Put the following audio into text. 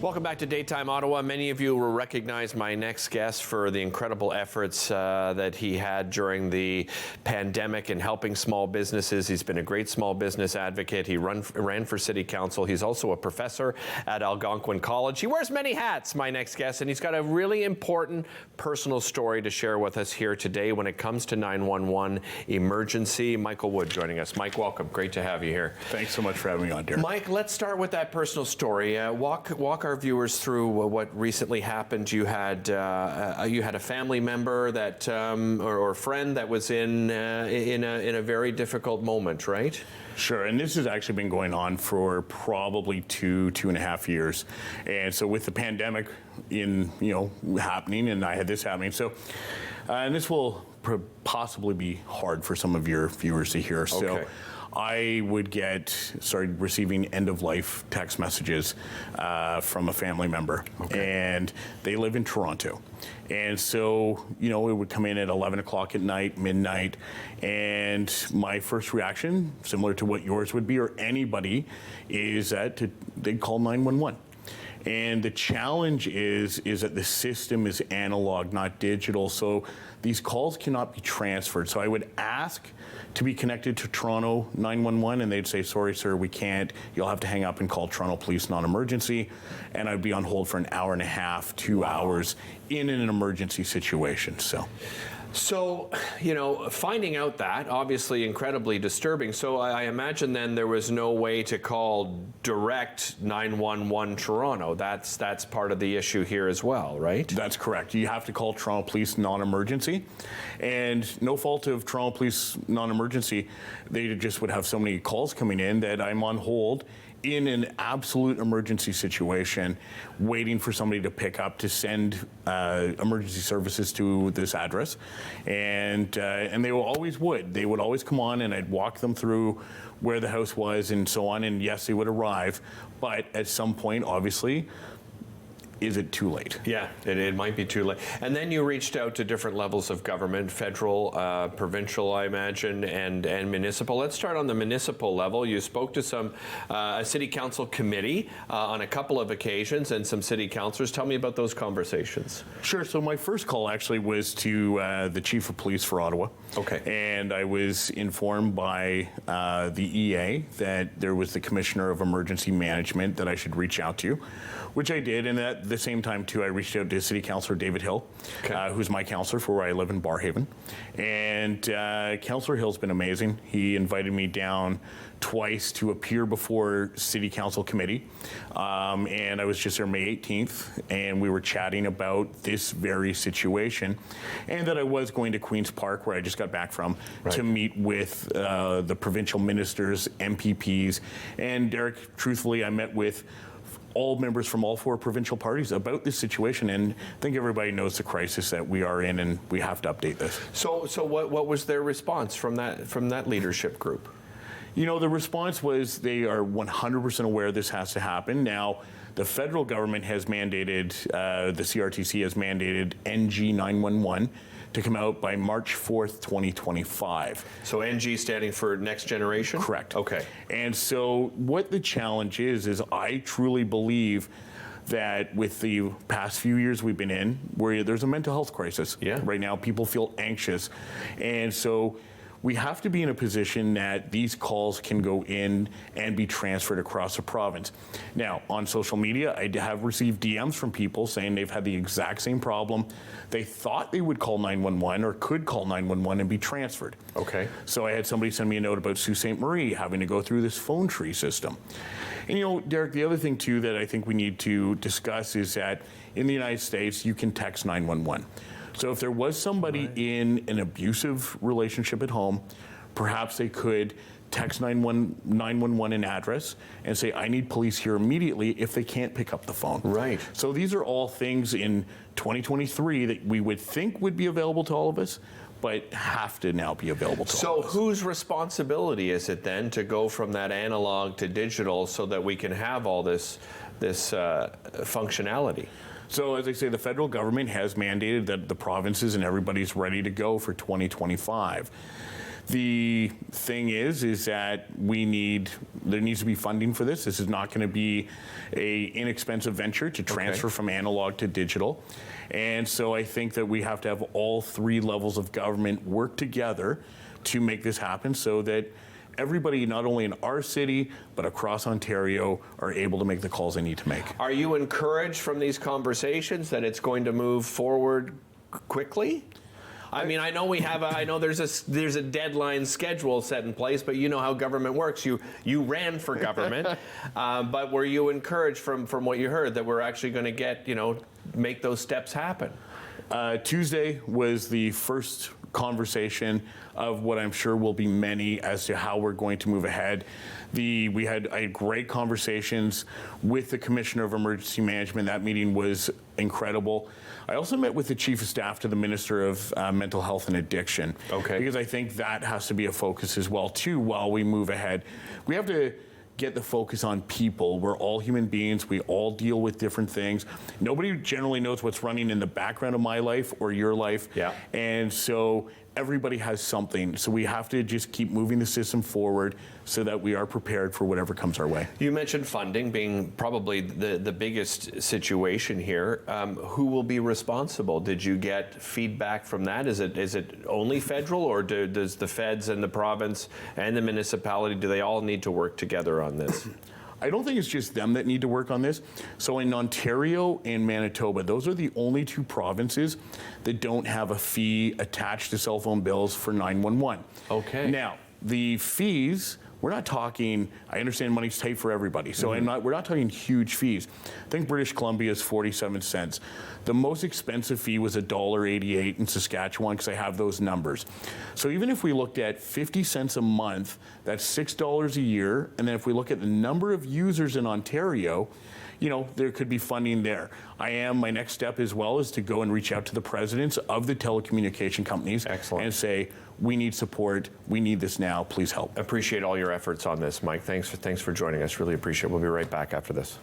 Welcome back to Daytime Ottawa. Many of you will recognize my next guest for the incredible efforts that he had during the pandemic in helping small businesses. He's been a great small business advocate. He ran for city council. He's also a professor at Algonquin College. He wears many hats, my next guest, and he's got a really important personal story to share with us here today when it comes to 911 emergency. Michael Wood joining us. Mike, welcome. Great to have you here. Thanks so much for having me on, Derek. Mike, let's start with that personal story. Walk our viewers through what recently happened. You had a family member that or friend that was in a very difficult moment, right? Sure, and this has actually been going on for probably two and a half years. And so with the pandemic happening, and I had this happening, so and this will possibly be hard for some of your viewers to hear. So. Okay. I would started receiving end-of-life text messages from a family member, and they live in Toronto. And so, it would come in at 11 o'clock at night, midnight, and my first reaction, similar to what yours would be or anybody, is that they'd call 911. And the challenge is that the system is analog, not digital, so these calls cannot be transferred. So I would ask to be connected to Toronto 911, and they'd say, sorry, sir, we can't. You'll have to hang up and call Toronto Police non-emergency. And I'd be on hold for an hour and a half, 2 hours in an emergency situation. So, finding out that, obviously incredibly disturbing. So I imagine then there was no way to call direct 911 Toronto. That's part of the issue here as well, right? That's correct. You have to call Toronto Police non-emergency. And no fault of Toronto Police non-emergency, they just would have so many calls coming in that I'm on hold in an absolute emergency situation, waiting for somebody to pick up to send emergency services to this address, and they would always come on, and I'd walk them through where the house was and so on, and yes, they would arrive, but at some point, obviously, is it too late? Yeah, it might be too late. And then you reached out to different levels of government, federal, provincial, I imagine, and municipal. Let's start on the municipal level. You spoke to a city council committee on a couple of occasions and some city councillors. Tell me about those conversations. Sure. So my first call actually was to the chief of police for Ottawa. Okay. And I was informed by the EA that there was the commissioner of emergency management that I should reach out to, which I did. And at the same time, too, I reached out to City Councillor David Hill, who's my councillor for where I live in Barrhaven. And Councillor Hill's been amazing. He invited me down twice to appear before City Council committee. And I was just there May 18th, and we were chatting about this very situation. And that I was going to Queen's Park, where I just got back from, to meet with the provincial ministers, MPPs. And Derek, truthfully, I met with all members from all four provincial parties about this situation, and I think everybody knows the crisis that we are in, and we have to update this. So what was their response from that leadership group? The response was they are 100% aware this has to happen. Now, the federal government has mandated, the CRTC has mandated NG 911 to come out by March 4th, 2025. So NG standing for Next Generation? Correct. Okay. And so what the challenge is I truly believe that with the past few years we've been in, where there's a mental health crisis. Yeah. Right now, people feel anxious. And so we have to be in a position that these calls can go in and be transferred across the province. Now, on social media, I have received DMs from people saying they've had the exact same problem. They thought they would call 911 or could call 911 and be transferred. Okay. So I had somebody send me a note about Sault Ste. Marie having to go through this phone tree system. And Derek, the other thing too that I think we need to discuss is that in the United States, you can text 911. So if there was somebody in an abusive relationship at home, perhaps they could text 911 an address and say, I need police here immediately if they can't pick up the phone. Right. So these are all things in 2023 that we would think would be available to all of us, but have to now be available to all of us. So whose responsibility is it then to go from that analog to digital so that we can have all this functionality? So as I say, the federal government has mandated that the provinces and everybody's ready to go for 2025. The thing is that there needs to be funding for this. This is not going to be a inexpensive venture to transfer from analog to digital. And so I think that we have to have all three levels of government work together to make this happen so that everybody, not only in our city, but across Ontario, are able to make the calls they need to make. Are you encouraged from these conversations that it's going to move forward quickly? I mean, I know I know there's a deadline schedule set in place, but you know how government works. You ran for government, but were you encouraged from what you heard that we're actually going to get, make those steps happen? Tuesday was the first conversation of what I'm sure will be many as to how we're going to move ahead. I had great conversations with the Commissioner of Emergency Management. That meeting was incredible. I also met with the Chief of Staff to the Minister of Mental Health and Addiction. Okay. Because I think that has to be a focus as well, too, while we move ahead. We have to get the focus on people. We're all human beings. We all deal with different things. Nobody generally knows what's running in the background of my life or your life. Yeah. And so everybody has something. So we have to just keep moving the system forward so that we are prepared for whatever comes our way. You mentioned funding being probably the biggest situation here. Who will be responsible? Did you get feedback from that? Is it only federal, or does the feds and the province and the municipality, do they all need to work together on this? I don't think it's just them that need to work on this. So in Ontario and Manitoba, those are the only two provinces that don't have a fee attached to cell phone bills for 911. Okay. Now, the fees, we're not talking, I understand money's tight for everybody, so we're not talking huge fees. I think British Columbia is 47 cents. The most expensive fee was $1.88 in Saskatchewan, because I have those numbers. So even if we looked at 50 cents a month, that's $6 a year, and then if we look at the number of users in Ontario, there could be funding there. My next step as well is to go and reach out to the presidents of the telecommunication companies. Excellent. And say, we need support, we need this now, please help. Appreciate all your efforts on this, Mike. Thanks for joining us. Really appreciate it. We'll be right back after this.